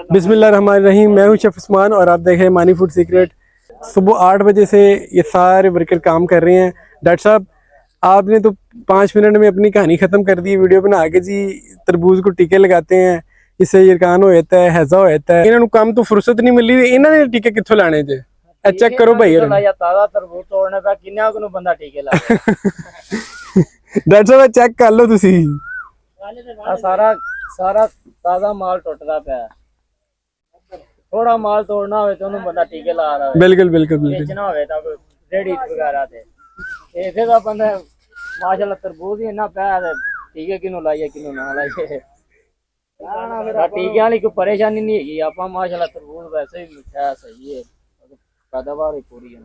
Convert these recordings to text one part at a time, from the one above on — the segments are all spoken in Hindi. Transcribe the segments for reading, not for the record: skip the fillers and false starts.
बिस्मिल्लाहिर्रहमानिर्रहीम। मैं हूं शेफ उस्मान और आप देख रहे हैं मानी फूड सीक्रेट। सुबह 8 बजे से ये सारे वर्कर काम कर रहे हैं। डॉक्टर साहब, आपने तो 5 मिनट में अपनी कहानी ख़त्म कर दी वीडियो बना के जी। तरबूज को टीके लगाते हैं, इससे यरकान हो जाता है, हैजा हो जाता है। इन्होंने काम तो फुर्सत नहीं मिली, इन्होंने टीके कित्थों लाने जे? चेक करो भाई। ताजा तरबूज तोड़ने पे किन्ना को बंदा टीके ला डॉक्टर साहब चेक कर लो तुसी। सारा सारा ताजा माल टुटदा पिया। थोड़ा माल तोड़ना होवे तो बंदा टीके ला रहा है। बिल्कुल बिल्कुल बिल्कुल। बेचना होवे तो रेडी वगैरह ते इथे दा बंदा माशाल्लाह तरबूज ही इन्ना पिया ते टीके किनु लाइए किनु ना लाइए। टीके वाली कोई परेशानी नहीं है। आप माशाल्लाह तरबूज वैसे ही मिठा सही है, पैदावार ही पूरी है।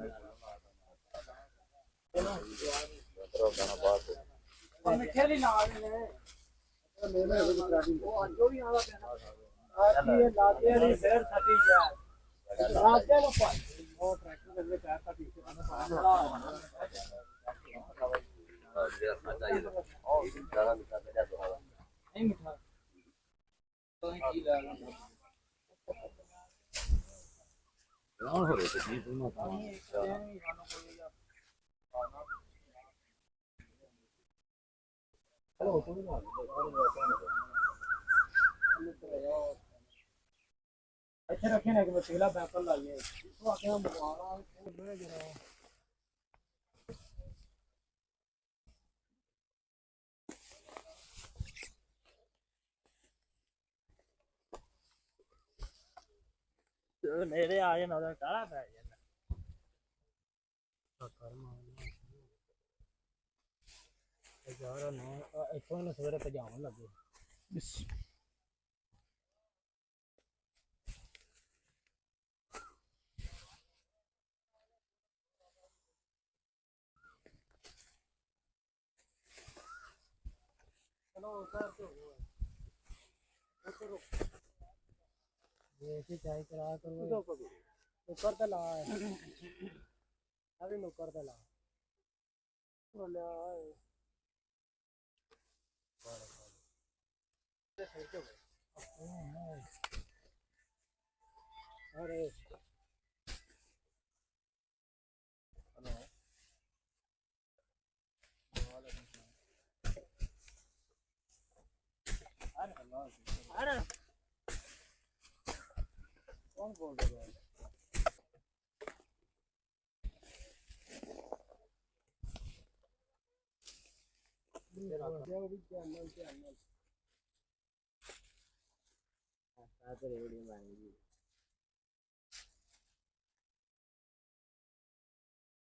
अच्छा रखे ना कि मैं तेला पैपल लाइए तो आके हम मेरे आए ना उधर काला पै यार ना इथों ने सवेरे पजावन लगे। चलो सर तो ये चाय करा करो ऊपर तो ला अभी ऊपर तो ला अरे अरे कौन बोल रहे हो?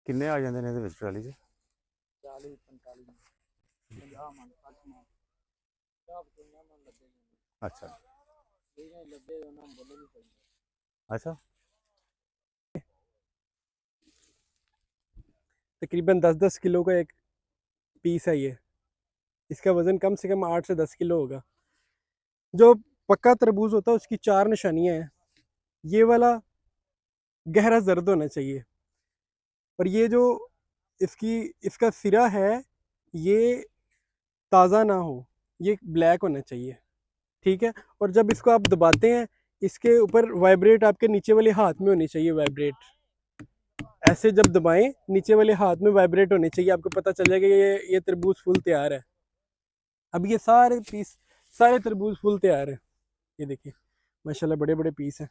किन्ने आ जाते हैं ਇਹਦੇ ਵਿੱਚ ਟਰਾਲੀ 'ਚ? 40 45 50 मन 60 मन सब कितना मन लगे अच्छा ये लगे ना बोले नहीं सकते। अच्छा तकरीबन 10-10 किलो का एक पीस है ये। इसका वज़न कम से कम 8 से 10 किलो होगा। जो पक्का तरबूज होता है उसकी 4 निशानियाँ हैं। ये वाला गहरा जर्द होना चाहिए, और ये जो इसका सिरा है ये ताज़ा ना हो, ये ब्लैक होना चाहिए। ठीक है। और जब इसको आप दबाते हैं, इसके ऊपर वाइब्रेट आपके नीचे वाले हाथ में होनी चाहिए। वाइब्रेट ऐसे जब दबाएं, नीचे वाले हाथ में वाइब्रेट होनी चाहिए, आपको पता चल जाएगा ये तरबूज फुल तैयार है। अब ये सारे तरबूज फुल तैयार है। ये देखिए माशाल्लाह बड़े बड़े पीस हैं।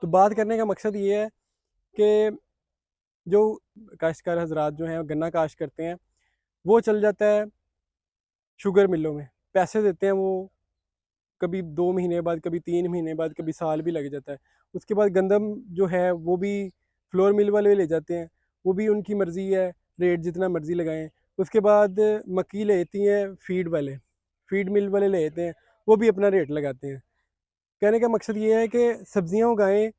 तो बात करने का मकसद ये है कि जो काश्तकार हजरात जो हैं गन्ना काश्त करते हैं, वो चल जाता है शुगर मिलों में, पैसे देते हैं वो कभी 2 महीने बाद, कभी 3 महीने बाद, कभी साल भी लग जाता है। उसके बाद गंदम जो है वो भी फ्लोर मिल वाले ले जाते हैं, वो भी उनकी मर्ज़ी है, रेट जितना मर्ज़ी लगाएं। उसके बाद मक्की लेती हैं फीड मिल वाले लेते हैं, वो भी अपना रेट लगाते हैं। कहने का मकसद ये है कि सब्ज़ियाँ उगाएं,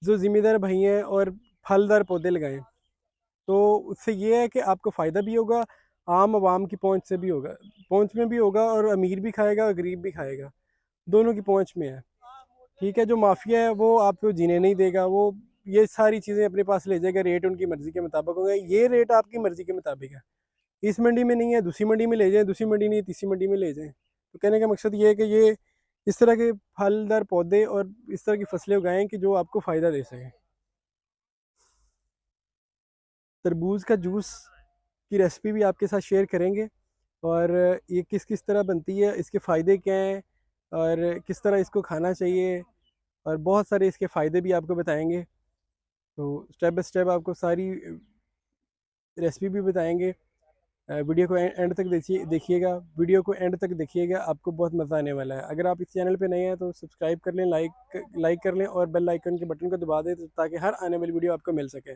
जो ज़िम्मेदार भाई हैं, और फलदार पौधे लगाएं। तो उससे ये है कि आपको फ़ायदा भी होगा, आम आवाम की पहुंच से भी होगा, पहुंच में भी होगा, और अमीर भी खाएगा और गरीब भी खाएगा, दोनों की पहुंच में है। ठीक है। जो माफिया है वो आपको जीने नहीं देगा, वो ये सारी चीज़ें अपने पास ले जाएगा, रेट उनकी मर्ज़ी के मुताबिक होंगे। ये रेट आपकी मर्ज़ी के मुताबिक है, इस मंडी में नहीं है दूसरी मंडी में ले जाएं, दूसरी मंडी नहीं है तीसरी मंडी में ले जाएं। तो कहने का मकसद ये है कि ये इस तरह के फलदार पौधे और इस तरह की फसलें उगाएं कि जो आपको फ़ायदा दे सकें। तरबूज का जूस की रेसिपी भी आपके साथ शेयर करेंगे, और ये किस किस तरह बनती है, इसके फ़ायदे क्या हैं, और किस तरह इसको खाना चाहिए, और बहुत सारे इसके फ़ायदे भी आपको बताएंगे। तो स्टेप बाय स्टेप आपको सारी रेसिपी भी बताएंगे। वीडियो को एंड तक देखिएगा, वीडियो को एंड तक देखिएगा, आपको बहुत मज़ा आने वाला है। अगर आप इस चैनल पे नए हैं तो सब्सक्राइब कर लें, लाइक कर लें और बेल आइकन के बटन को दबा दें ताकि हर आने वाली वीडियो आपको मिल सके।